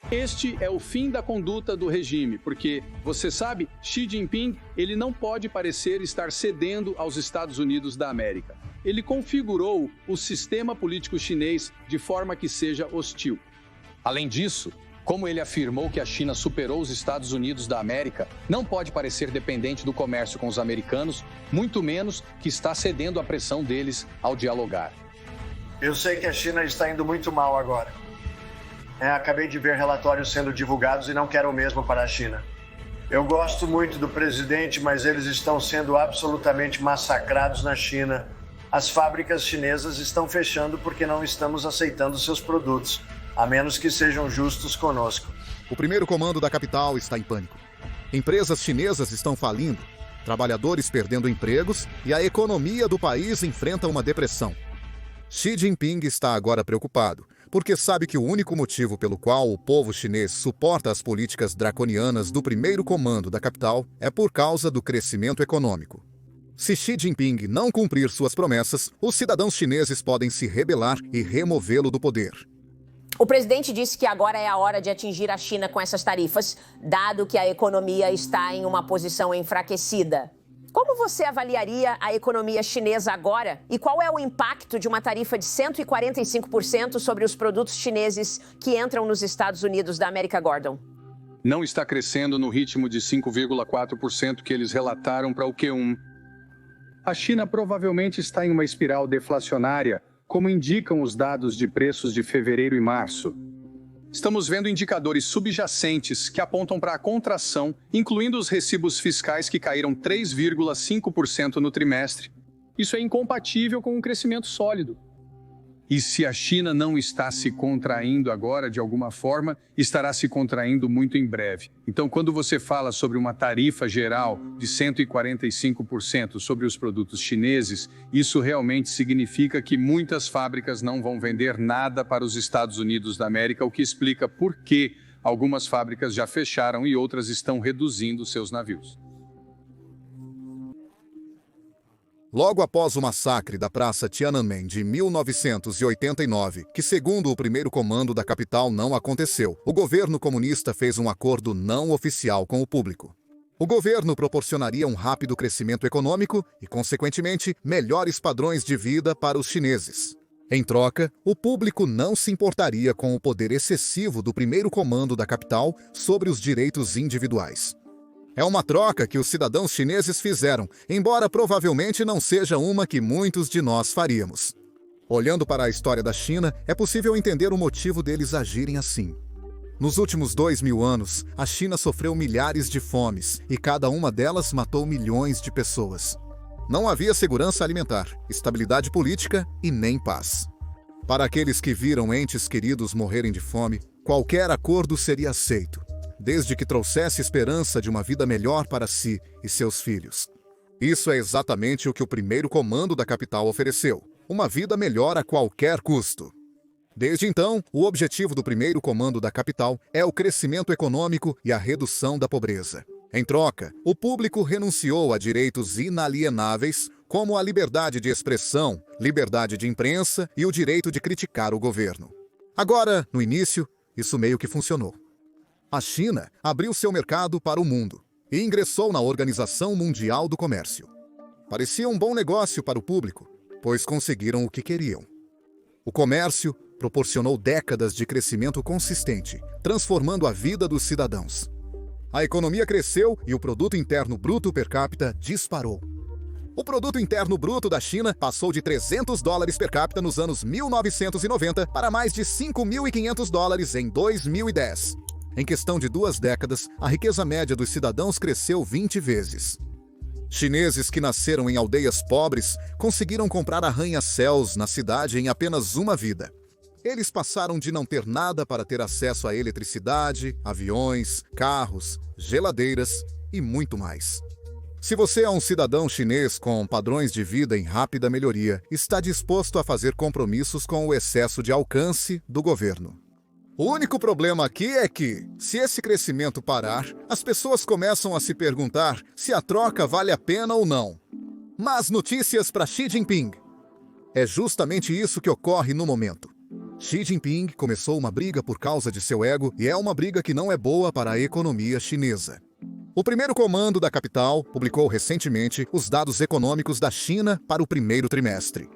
Este é o fim da conduta do regime, porque, você sabe, Xi Jinping, ele não pode parecer estar cedendo aos Estados Unidos da América. Ele configurou o sistema político chinês de forma que seja hostil. Além disso, como ele afirmou que a China superou os Estados Unidos da América, não pode parecer dependente do comércio com os americanos, muito menos que está cedendo à pressão deles ao dialogar. Eu sei que a China está indo muito mal agora. Acabei de ver relatórios sendo divulgados e não quero o mesmo para a China. Eu gosto muito do presidente, mas eles estão sendo absolutamente massacrados na China. As fábricas chinesas estão fechando porque não estamos aceitando seus produtos, a menos que sejam justos conosco. O primeiro comando da capital está em pânico. Empresas chinesas estão falindo, trabalhadores perdendo empregos e a economia do país enfrenta uma depressão. Xi Jinping está agora preocupado, porque sabe que o único motivo pelo qual o povo chinês suporta as políticas draconianas do primeiro comando da capital é por causa do crescimento econômico. Se Xi Jinping não cumprir suas promessas, os cidadãos chineses podem se rebelar e removê-lo do poder. O presidente disse que agora é a hora de atingir a China com essas tarifas, dado que a economia está em uma posição enfraquecida. Como você avaliaria a economia chinesa agora e qual é o impacto de uma tarifa de 145% sobre os produtos chineses que entram nos Estados Unidos da América, Gordon? Não está crescendo no ritmo de 5,4% que eles relataram para o Q1. A China provavelmente está em uma espiral deflacionária, como indicam os dados de preços de fevereiro e março. Estamos vendo indicadores subjacentes que apontam para a contração, incluindo os recibos fiscais que caíram 3,5% no trimestre. Isso é incompatível com um crescimento sólido. E se a China não está se contraindo agora de alguma forma, estará se contraindo muito em breve. Então, quando você fala sobre uma tarifa geral de 145% sobre os produtos chineses, isso realmente significa que muitas fábricas não vão vender nada para os Estados Unidos da América, o que explica por que algumas fábricas já fecharam e outras estão reduzindo seus navios. Logo após o massacre da Praça Tiananmen de 1989, que segundo o primeiro comando da capital não aconteceu, o governo comunista fez um acordo não oficial com o público. O governo proporcionaria um rápido crescimento econômico e, consequentemente, melhores padrões de vida para os chineses. Em troca, o público não se importaria com o poder excessivo do primeiro comando da capital sobre os direitos individuais. É uma troca que os cidadãos chineses fizeram, embora provavelmente não seja uma que muitos de nós faríamos. Olhando para a história da China, é possível entender o motivo deles agirem assim. Nos últimos 2000 anos, a China sofreu milhares de fomes e cada uma delas matou milhões de pessoas. Não havia segurança alimentar, estabilidade política e nem paz. Para aqueles que viram entes queridos morrerem de fome, qualquer acordo seria aceito, desde que trouxesse esperança de uma vida melhor para si e seus filhos. Isso é exatamente o que o primeiro comando da capital ofereceu, uma vida melhor a qualquer custo. Desde então, o objetivo do primeiro comando da capital é o crescimento econômico e a redução da pobreza. Em troca, o público renunciou a direitos inalienáveis, como a liberdade de expressão, liberdade de imprensa e o direito de criticar o governo. Agora, no início, isso meio que funcionou. A China abriu seu mercado para o mundo e ingressou na Organização Mundial do Comércio. Parecia um bom negócio para o público, pois conseguiram o que queriam. O comércio proporcionou décadas de crescimento consistente, transformando a vida dos cidadãos. A economia cresceu e o Produto Interno Bruto per capita disparou. O Produto Interno Bruto da China passou de $300 per capita nos anos 1990 para mais de $5.500 em 2010. Em questão de 2 décadas, a riqueza média dos cidadãos cresceu 20 vezes. Chineses que nasceram em aldeias pobres conseguiram comprar arranha-céus na cidade em apenas uma vida. Eles passaram de não ter nada para ter acesso à eletricidade, aviões, carros, geladeiras e muito mais. Se você é um cidadão chinês com padrões de vida em rápida melhoria, está disposto a fazer compromissos com o excesso de alcance do governo. O único problema aqui é que, se esse crescimento parar, as pessoas começam a se perguntar se a troca vale a pena ou não. Más notícias para Xi Jinping. É justamente isso que ocorre no momento. Xi Jinping começou uma briga por causa de seu ego e é uma briga que não é boa para a economia chinesa. O primeiro comando da capital publicou recentemente os dados econômicos da China para o primeiro trimestre.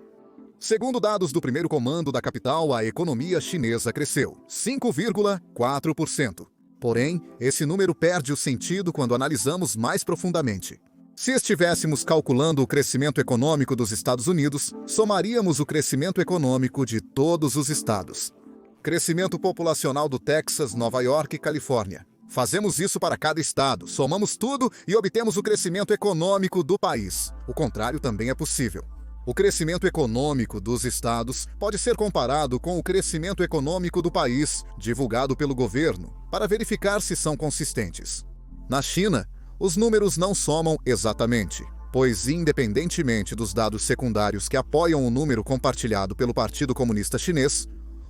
Segundo dados do primeiro comando da capital, a economia chinesa cresceu 5,4%. Porém, esse número perde o sentido quando analisamos mais profundamente. Se estivéssemos calculando o crescimento econômico dos Estados Unidos, somaríamos o crescimento econômico de todos os estados. Crescimento populacional do Texas, Nova York e Califórnia. Fazemos isso para cada estado, somamos tudo e obtemos o crescimento econômico do país. O contrário também é possível. O crescimento econômico dos estados pode ser comparado com o crescimento econômico do país, divulgado pelo governo, para verificar se são consistentes. Na China, os números não somam exatamente, pois, independentemente dos dados secundários que apoiam o número compartilhado pelo Partido Comunista Chinês,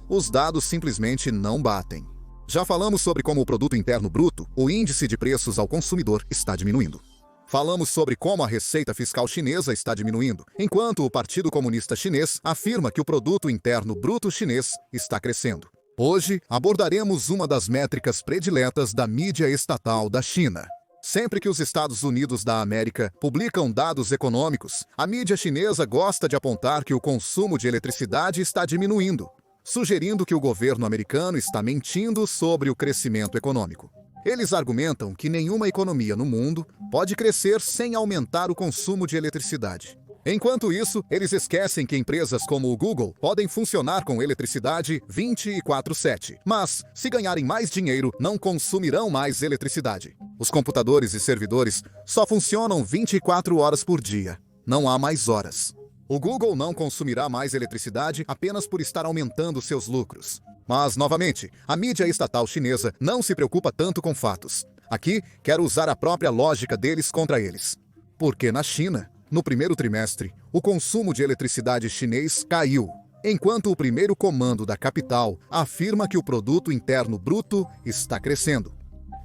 os dados simplesmente não batem. Já falamos sobre como o Produto Interno Bruto, o índice de preços ao consumidor, está diminuindo. Falamos sobre como a receita fiscal chinesa está diminuindo, enquanto o Partido Comunista Chinês afirma que o Produto Interno Bruto chinês está crescendo. Hoje, abordaremos uma das métricas prediletas da mídia estatal da China. Sempre que os Estados Unidos da América publicam dados econômicos, a mídia chinesa gosta de apontar que o consumo de eletricidade está diminuindo, sugerindo que o governo americano está mentindo sobre o crescimento econômico. Eles argumentam que nenhuma economia no mundo pode crescer sem aumentar o consumo de eletricidade. Enquanto isso, eles esquecem que empresas como o Google podem funcionar com eletricidade 24/7. Mas, se ganharem mais dinheiro, não consumirão mais eletricidade. Os computadores e servidores só funcionam 24 horas por dia. Não há mais horas. O Google não consumirá mais eletricidade apenas por estar aumentando seus lucros. Mas, novamente, a mídia estatal chinesa não se preocupa tanto com fatos. Aqui, quero usar a própria lógica deles contra eles. Porque na China, no primeiro trimestre, o consumo de eletricidade chinês caiu, enquanto o primeiro comando da capital afirma que o Produto Interno Bruto está crescendo.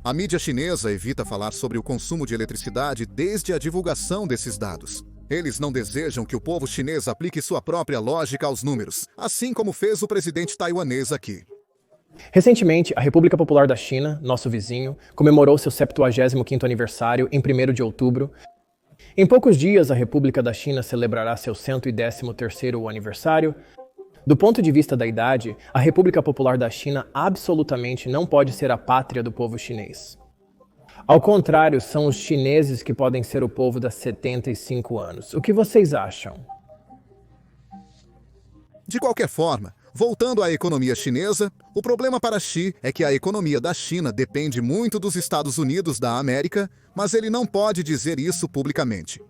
A mídia chinesa evita falar sobre o consumo de eletricidade desde a divulgação desses dados. Eles não desejam que o povo chinês aplique sua própria lógica aos números, assim como fez o presidente taiwanês aqui. Recentemente, a República Popular da China, nosso vizinho, comemorou seu 75º aniversário em 1º de outubro. Em poucos dias, a República da China celebrará seu 113º aniversário. Do ponto de vista da idade, a República Popular da China absolutamente não pode ser a pátria do povo chinês. Ao contrário, são os chineses que podem ser o povo das 75 anos. O que vocês acham? De qualquer forma, voltando à economia chinesa, o problema para Xi é que a economia da China depende muito dos Estados Unidos da América, mas ele não pode dizer isso publicamente.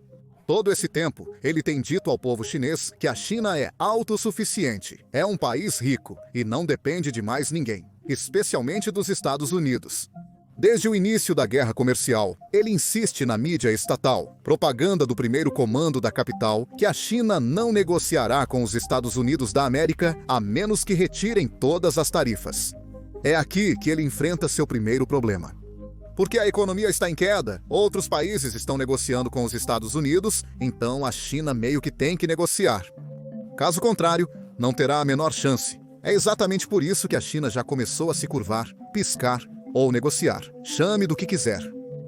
Todo esse tempo, ele tem dito ao povo chinês que a China é autossuficiente, é um país rico e não depende de mais ninguém, especialmente dos Estados Unidos. Desde o início da guerra comercial, ele insiste na mídia estatal, propaganda do primeiro comando da capital, que a China não negociará com os Estados Unidos da América a menos que retirem todas as tarifas. É aqui que ele enfrenta seu primeiro problema. Porque a economia está em queda, outros países estão negociando com os Estados Unidos, então a China meio que tem que negociar. Caso contrário, não terá a menor chance. É exatamente por isso que a China já começou a se curvar, piscar ou negociar. Chame do que quiser.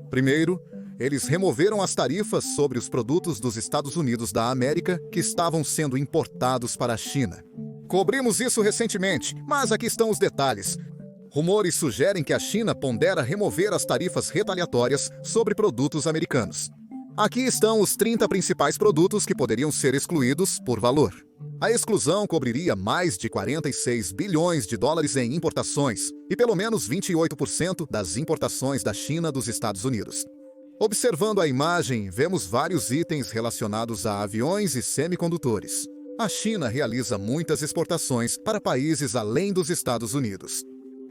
Primeiro, eles removeram as tarifas sobre os produtos dos Estados Unidos da América que estavam sendo importados para a China. Cobrimos isso recentemente, mas aqui estão os detalhes. Rumores sugerem que a China pondera remover as tarifas retaliatórias sobre produtos americanos. Aqui estão os 30 principais produtos que poderiam ser excluídos por valor. A exclusão cobriria mais de 46 bilhões de dólares em importações e pelo menos 28% das importações da China dos Estados Unidos. Observando a imagem, vemos vários itens relacionados a aviões e semicondutores. A China realiza muitas exportações para países além dos Estados Unidos.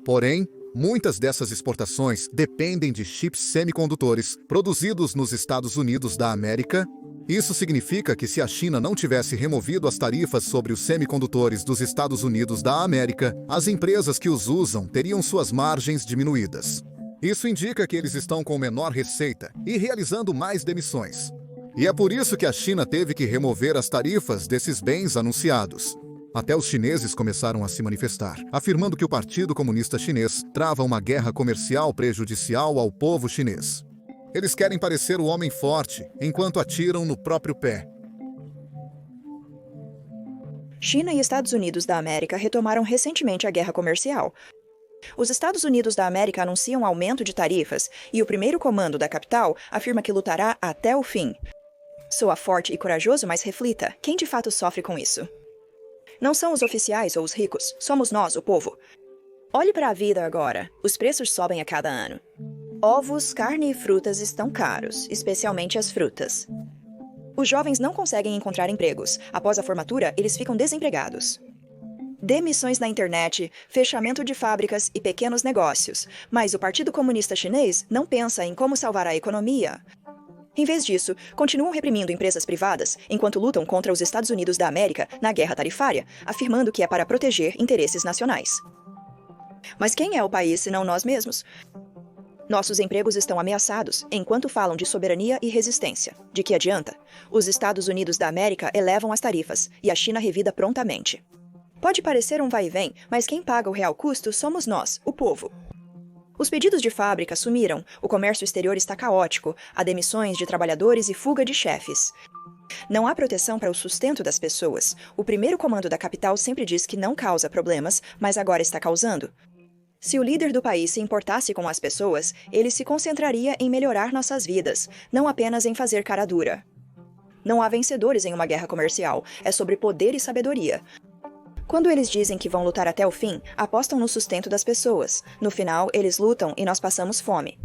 Porém, muitas dessas exportações dependem de chips semicondutores produzidos nos Estados Unidos da América. Isso significa que se a China não tivesse removido as tarifas sobre os semicondutores dos Estados Unidos da América, as empresas que os usam teriam suas margens diminuídas. Isso indica que eles estão com menor receita e realizando mais demissões. E é por isso que a China teve que remover as tarifas desses bens anunciados. Até os chineses começaram a se manifestar, afirmando que o Partido Comunista Chinês trava uma guerra comercial prejudicial ao povo chinês. Eles querem parecer o homem forte, enquanto atiram no próprio pé. China e Estados Unidos da América retomaram recentemente a guerra comercial. Os Estados Unidos da América anunciam aumento de tarifas e o primeiro comando da capital afirma que lutará até o fim. Soa forte e corajoso, mas reflita, quem de fato sofre com isso? Não são os oficiais ou os ricos, somos nós, o povo. Olhe para a vida agora. Os preços sobem a cada ano. Ovos, carne e frutas estão caros, especialmente as frutas. Os jovens não conseguem encontrar empregos. Após a formatura, eles ficam desempregados. Demissões na internet, fechamento de fábricas e pequenos negócios. Mas o Partido Comunista Chinês não pensa em como salvar a economia. Em vez disso, continuam reprimindo empresas privadas enquanto lutam contra os Estados Unidos da América na guerra tarifária, afirmando que é para proteger interesses nacionais. Mas quem é o país senão nós mesmos? Nossos empregos estão ameaçados, enquanto falam de soberania e resistência. De que adianta? Os Estados Unidos da América elevam as tarifas e a China revida prontamente. Pode parecer um vai e vem, mas quem paga o real custo somos nós, o povo. Os pedidos de fábrica sumiram, o comércio exterior está caótico, há demissões de trabalhadores e fuga de chefes. Não há proteção para o sustento das pessoas. O primeiro comando da capital sempre diz que não causa problemas, mas agora está causando. Se o líder do país se importasse com as pessoas, ele se concentraria em melhorar nossas vidas, não apenas em fazer cara dura. Não há vencedores em uma guerra comercial, é sobre poder e sabedoria. Quando eles dizem que vão lutar até o fim, apostam no sustento das pessoas. No final, eles lutam e nós passamos fome.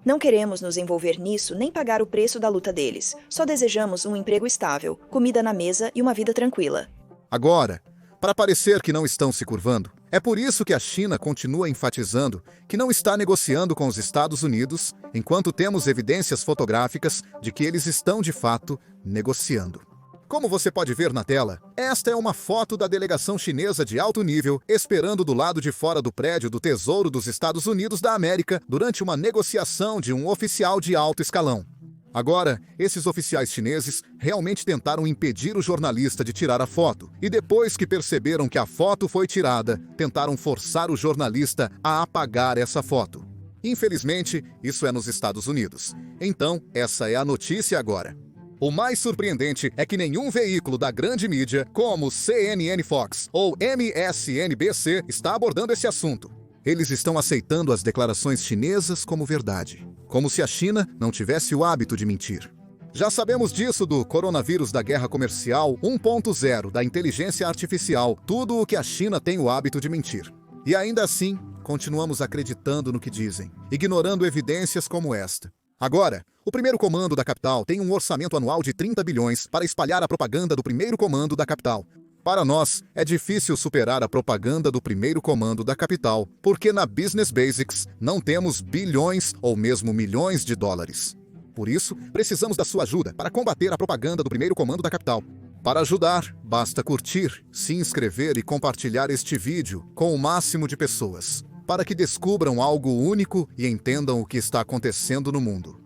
Não queremos nos envolver nisso nem pagar o preço da luta deles. Só desejamos um emprego estável, comida na mesa e uma vida tranquila. Agora, para parecer que não estão se curvando, é por isso que a China continua enfatizando que não está negociando com os Estados Unidos, enquanto temos evidências fotográficas de que eles estão de fato negociando. Como você pode ver na tela, esta é uma foto da delegação chinesa de alto nível esperando do lado de fora do prédio do Tesouro dos Estados Unidos da América durante uma negociação de um oficial de alto escalão. Agora, esses oficiais chineses realmente tentaram impedir o jornalista de tirar a foto e depois que perceberam que a foto foi tirada, tentaram forçar o jornalista a apagar essa foto. Infelizmente, isso é nos Estados Unidos. Então, essa é a notícia agora. O mais surpreendente é que nenhum veículo da grande mídia, como CNN Fox ou MSNBC, está abordando esse assunto. Eles estão aceitando as declarações chinesas como verdade, como se a China não tivesse o hábito de mentir. Já sabemos disso do coronavírus da guerra comercial 1.0, da inteligência artificial, tudo o que a China tem o hábito de mentir. E ainda assim, continuamos acreditando no que dizem, ignorando evidências como esta. Agora, o primeiro comando da capital tem um orçamento anual de 30 bilhões para espalhar a propaganda do primeiro comando da capital. Para nós, é difícil superar a propaganda do primeiro comando da capital, porque na Business Basics não temos bilhões ou mesmo milhões de dólares. Por isso, precisamos da sua ajuda para combater a propaganda do primeiro comando da capital. Para ajudar, basta curtir, se inscrever e compartilhar este vídeo com o máximo de pessoas, para que descubram algo único e entendam o que está acontecendo no mundo.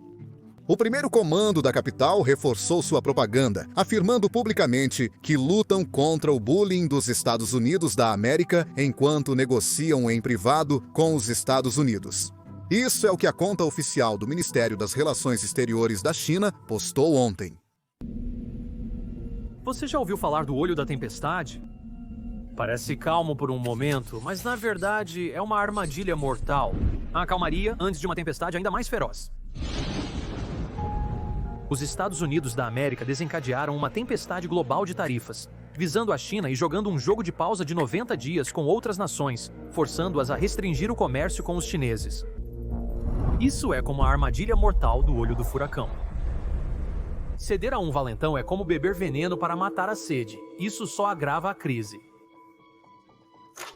O primeiro comando da capital reforçou sua propaganda, afirmando publicamente que lutam contra o bullying dos Estados Unidos da América enquanto negociam em privado com os Estados Unidos. Isso é o que a conta oficial do Ministério das Relações Exteriores da China postou ontem. Você já ouviu falar do Olho da Tempestade? Parece calmo por um momento, mas na verdade é uma armadilha mortal. A calmaria antes de uma tempestade ainda mais feroz. Os Estados Unidos da América desencadearam uma tempestade global de tarifas, visando a China e jogando um jogo de pausa de 90 dias com outras nações, forçando-as a restringir o comércio com os chineses. Isso é como a armadilha mortal do olho do furacão. Ceder a um valentão é como beber veneno para matar a sede. Isso só agrava a crise.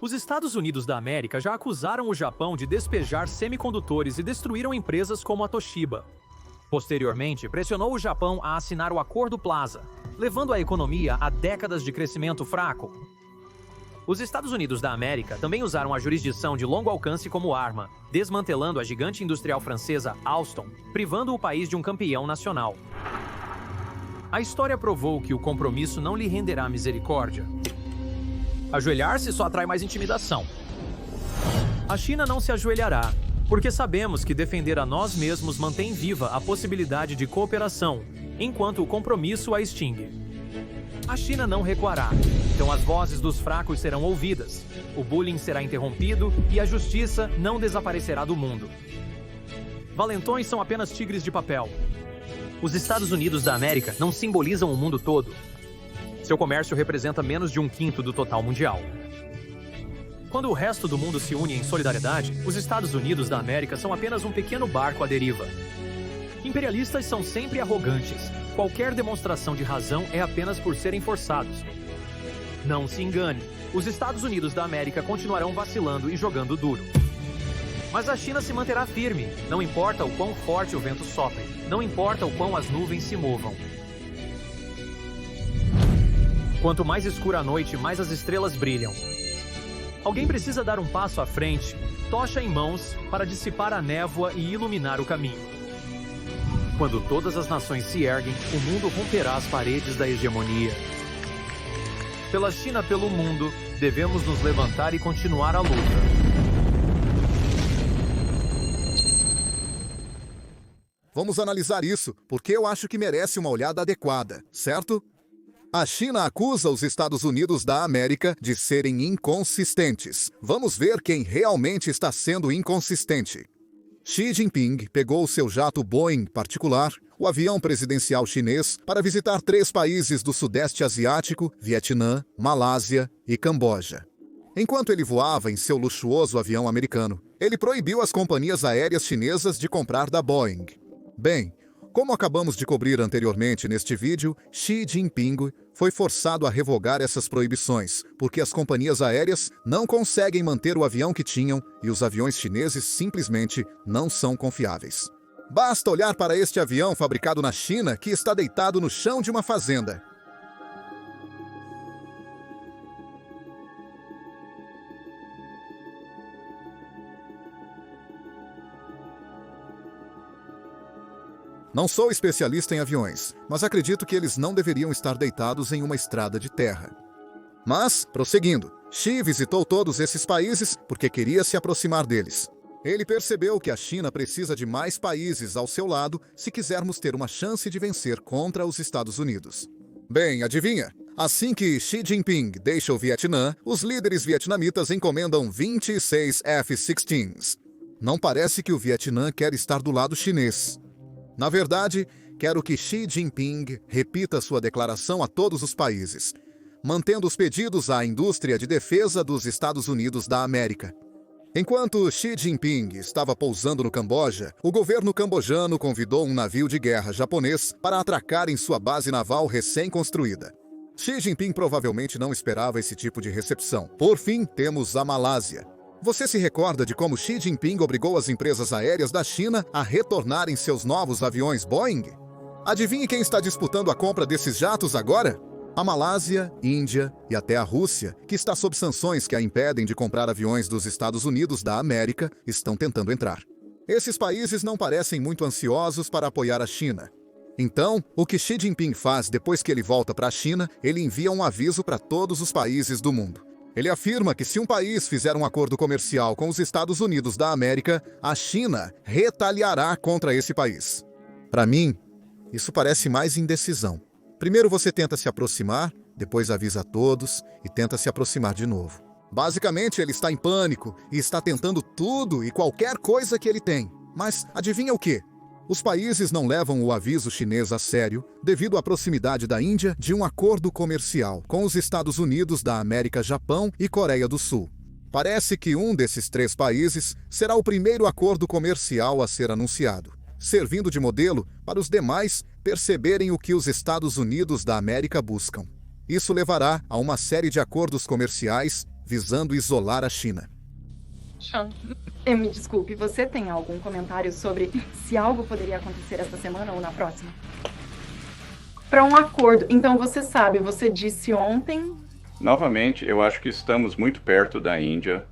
Os Estados Unidos da América já acusaram o Japão de despejar semicondutores e destruíram empresas como a Toshiba. Posteriormente, pressionou o Japão a assinar o Acordo Plaza, levando a economia a décadas de crescimento fraco. Os Estados Unidos da América também usaram a jurisdição de longo alcance como arma, desmantelando a gigante industrial francesa Alstom, privando o país de um campeão nacional. A história provou que o compromisso não lhe renderá misericórdia. Ajoelhar-se só atrai mais intimidação. A China não se ajoelhará, porque sabemos que defender a nós mesmos mantém viva a possibilidade de cooperação, enquanto o compromisso a extingue. A China não recuará, então as vozes dos fracos serão ouvidas, o bullying será interrompido e a justiça não desaparecerá do mundo. Valentões são apenas tigres de papel. Os Estados Unidos da América não simbolizam o mundo todo. Seu comércio representa menos de 1/5 do total mundial. Quando o resto do mundo se une em solidariedade, os Estados Unidos da América são apenas um pequeno barco à deriva. Imperialistas são sempre arrogantes. Qualquer demonstração de razão é apenas por serem forçados. Não se engane, os Estados Unidos da América continuarão vacilando e jogando duro. Mas a China se manterá firme, não importa o quão forte o vento sopre, não importa o quão as nuvens se movam. Quanto mais escura a noite, mais as estrelas brilham. Alguém precisa dar um passo à frente, tocha em mãos, para dissipar a névoa e iluminar o caminho. Quando todas as nações se erguem, o mundo romperá as paredes da hegemonia. Pela China, pelo mundo, devemos nos levantar e continuar a luta. Vamos analisar isso, porque eu acho que merece uma olhada adequada, certo? A China acusa os Estados Unidos da América de serem inconsistentes. Vamos ver quem realmente está sendo inconsistente. Xi Jinping pegou o seu jato Boeing particular, o avião presidencial chinês, para visitar 3 países do Sudeste Asiático, Vietnã, Malásia e Camboja. Enquanto ele voava em seu luxuoso avião americano, ele proibiu as companhias aéreas chinesas de comprar da Boeing. Bem, como acabamos de cobrir anteriormente neste vídeo, Xi Jinping foi forçado a revogar essas proibições, porque as companhias aéreas não conseguem manter o avião que tinham e os aviões chineses simplesmente não são confiáveis. Basta olhar para este avião fabricado na China que está deitado no chão de uma fazenda. Não sou especialista em aviões, mas acredito que eles não deveriam estar deitados em uma estrada de terra. Mas, prosseguindo, Xi visitou todos esses países porque queria se aproximar deles. Ele percebeu que a China precisa de mais países ao seu lado se quisermos ter uma chance de vencer contra os Estados Unidos. Bem, adivinha? Assim que Xi Jinping deixa o Vietnã, os líderes vietnamitas encomendam 26 F-16s. Não parece que o Vietnã quer estar do lado chinês. Na verdade, quero que Xi Jinping repita sua declaração a todos os países, mantendo os pedidos à indústria de defesa dos Estados Unidos da América. Enquanto Xi Jinping estava pousando no Camboja, o governo cambojano convidou um navio de guerra japonês para atracar em sua base naval recém-construída. Xi Jinping provavelmente não esperava esse tipo de recepção. Por fim, temos a Malásia. Você se recorda de como Xi Jinping obrigou as empresas aéreas da China a retornarem seus novos aviões Boeing? Adivinhe quem está disputando a compra desses jatos agora? A Malásia, Índia e até a Rússia, que está sob sanções que a impedem de comprar aviões dos Estados Unidos da América, estão tentando entrar. Esses países não parecem muito ansiosos para apoiar a China. Então, o que Xi Jinping faz depois que ele volta para a China, ele envia um aviso para todos os países do mundo. Ele afirma que se um país fizer um acordo comercial com os Estados Unidos da América, a China retaliará contra esse país. Para mim, isso parece mais indecisão. Primeiro você tenta se aproximar, depois avisa a todos e tenta se aproximar de novo. Basicamente, ele está em pânico e está tentando tudo e qualquer coisa que ele tem. Mas adivinha o quê? Os países não levam o aviso chinês a sério devido à proximidade da Índia de um acordo comercial com os Estados Unidos da América, Japão e Coreia do Sul. Parece que um desses 3 países será o primeiro acordo comercial a ser anunciado, servindo de modelo para os demais perceberem o que os Estados Unidos da América buscam. Isso levará a uma série de acordos comerciais visando isolar a China. Sean, me desculpe, você tem algum comentário sobre se algo poderia acontecer esta semana ou na próxima? Para um acordo, então você sabe, você disse ontem... Novamente, eu acho que estamos muito perto da Índia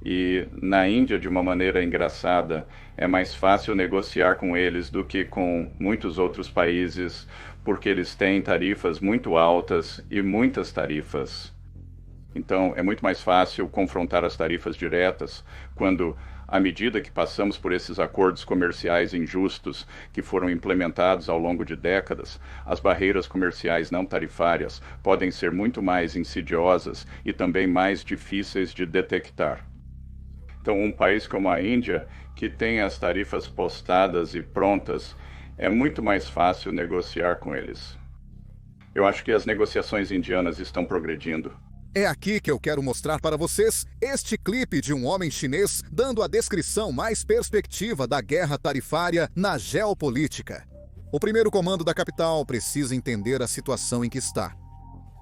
e na Índia, de uma maneira engraçada, é mais fácil negociar com eles do que com muitos outros países, porque eles têm tarifas muito altas e muitas tarifas. Então, é muito mais fácil confrontar as tarifas diretas quando, à medida que passamos por esses acordos comerciais injustos que foram implementados ao longo de décadas, as barreiras comerciais não tarifárias podem ser muito mais insidiosas e também mais difíceis de detectar. Então, um país como a Índia, que tem as tarifas postadas e prontas, é muito mais fácil negociar com eles. Eu acho que as negociações indianas estão progredindo. É aqui que eu quero mostrar para vocês este clipe de um homem chinês dando a descrição mais perspectiva da guerra tarifária na geopolítica. O primeiro comando da capital precisa entender a situação em que está.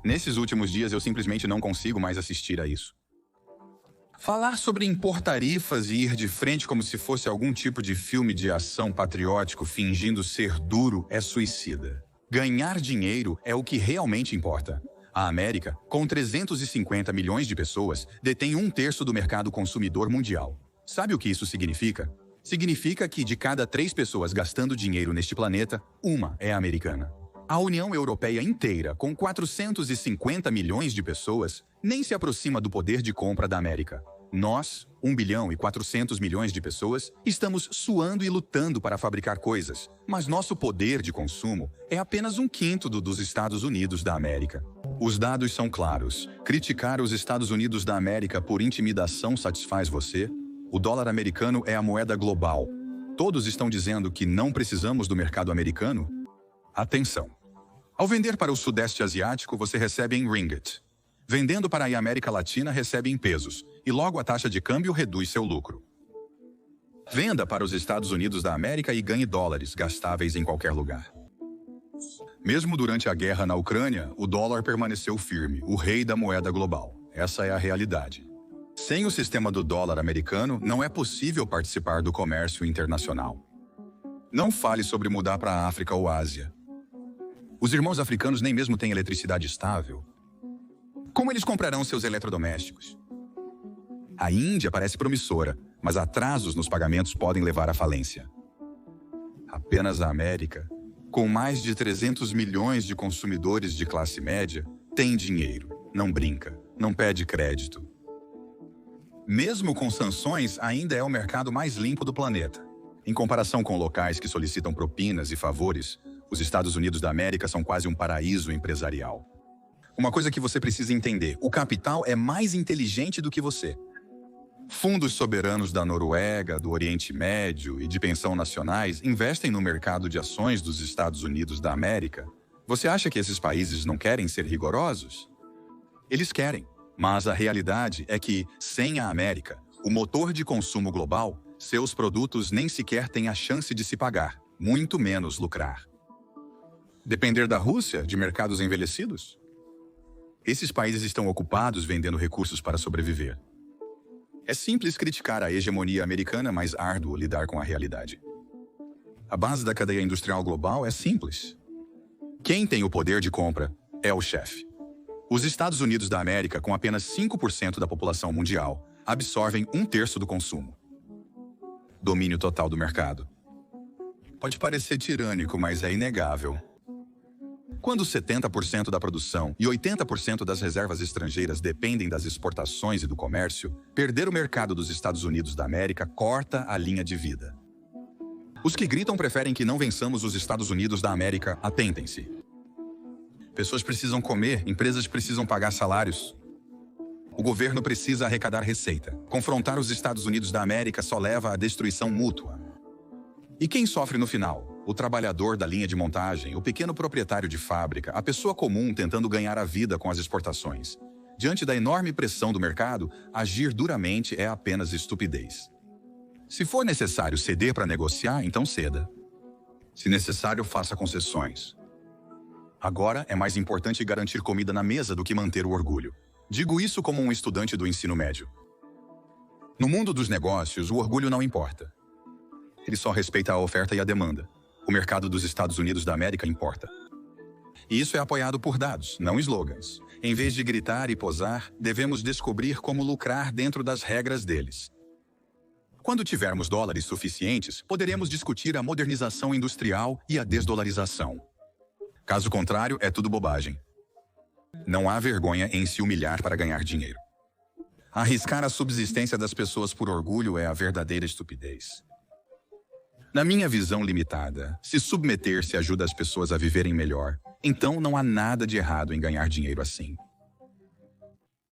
Nesses últimos dias eu simplesmente não consigo mais assistir a isso. Falar sobre impor tarifas e ir de frente como se fosse algum tipo de filme de ação patriótico fingindo ser duro é suicida. Ganhar dinheiro é o que realmente importa. A América, com 350 milhões de pessoas, detém 1/3 do mercado consumidor mundial. Sabe o que isso significa? Significa que de cada 3 pessoas gastando dinheiro neste planeta, uma é americana. A União Europeia inteira, com 450 milhões de pessoas, nem se aproxima do poder de compra da América. Nós, 1 bilhão e 400 milhões de pessoas, estamos suando e lutando para fabricar coisas, mas nosso poder de consumo é apenas 1/5 dos Estados Unidos da América. Os dados são claros. Criticar os Estados Unidos da América por intimidação satisfaz você? O dólar americano é a moeda global. Todos estão dizendo que não precisamos do mercado americano? Atenção! Ao vender para o Sudeste Asiático, você recebe em ringgit. Vendendo para a América Latina, recebe em pesos, e logo a taxa de câmbio reduz seu lucro. Venda para os Estados Unidos da América e ganhe dólares, gastáveis em qualquer lugar. Mesmo durante a guerra na Ucrânia, o dólar permaneceu firme, o rei da moeda global. Essa é a realidade. Sem o sistema do dólar americano, não é possível participar do comércio internacional. Não fale sobre mudar para a África ou Ásia. Os irmãos africanos nem mesmo têm eletricidade estável. Como eles comprarão seus eletrodomésticos? A Índia parece promissora, mas atrasos nos pagamentos podem levar à falência. Apenas a América, com mais de 300 milhões de consumidores de classe média, tem dinheiro, não brinca, não pede crédito. Mesmo com sanções, ainda é o mercado mais limpo do planeta. Em comparação com locais que solicitam propinas e favores, os Estados Unidos da América são quase um paraíso empresarial. Uma coisa que você precisa entender: o capital é mais inteligente do que você. Fundos soberanos da Noruega, do Oriente Médio e de pensão nacionais investem no mercado de ações dos Estados Unidos da América. Você acha que esses países não querem ser rigorosos? Eles querem, mas a realidade é que, sem a América, o motor de consumo global, seus produtos nem sequer têm a chance de se pagar, muito menos lucrar. Depender da Rússia, de mercados envelhecidos? Esses países estão ocupados vendendo recursos para sobreviver. É simples criticar a hegemonia americana, mas árduo lidar com a realidade. A base da cadeia industrial global é simples. Quem tem o poder de compra é o chefe. Os Estados Unidos da América, com apenas 5% da população mundial, absorvem 1/3 do consumo. Domínio total do mercado. Pode parecer tirânico, mas é inegável. Quando 70% da produção e 80% das reservas estrangeiras dependem das exportações e do comércio, perder o mercado dos Estados Unidos da América corta a linha de vida. Os que gritam preferem que não vençamos os Estados Unidos da América, atentem-se. Pessoas precisam comer, empresas precisam pagar salários. O governo precisa arrecadar receita. Confrontar os Estados Unidos da América só leva à destruição mútua. E quem sofre no final? O trabalhador da linha de montagem, o pequeno proprietário de fábrica, a pessoa comum tentando ganhar a vida com as exportações. Diante da enorme pressão do mercado, agir duramente é apenas estupidez. Se for necessário ceder para negociar, então ceda. Se necessário, faça concessões. Agora é mais importante garantir comida na mesa do que manter o orgulho. Digo isso como um estudante do ensino médio. No mundo dos negócios, o orgulho não importa. Ele só respeita a oferta e a demanda. O mercado dos Estados Unidos da América importa. E isso é apoiado por dados, não slogans. Em vez de gritar e posar, devemos descobrir como lucrar dentro das regras deles. Quando tivermos dólares suficientes, poderemos discutir a modernização industrial e a desdolarização. Caso contrário, é tudo bobagem. Não há vergonha em se humilhar para ganhar dinheiro. Arriscar a subsistência das pessoas por orgulho é a verdadeira estupidez. Na minha visão limitada, se submeter-se ajuda as pessoas a viverem melhor, então não há nada de errado em ganhar dinheiro assim.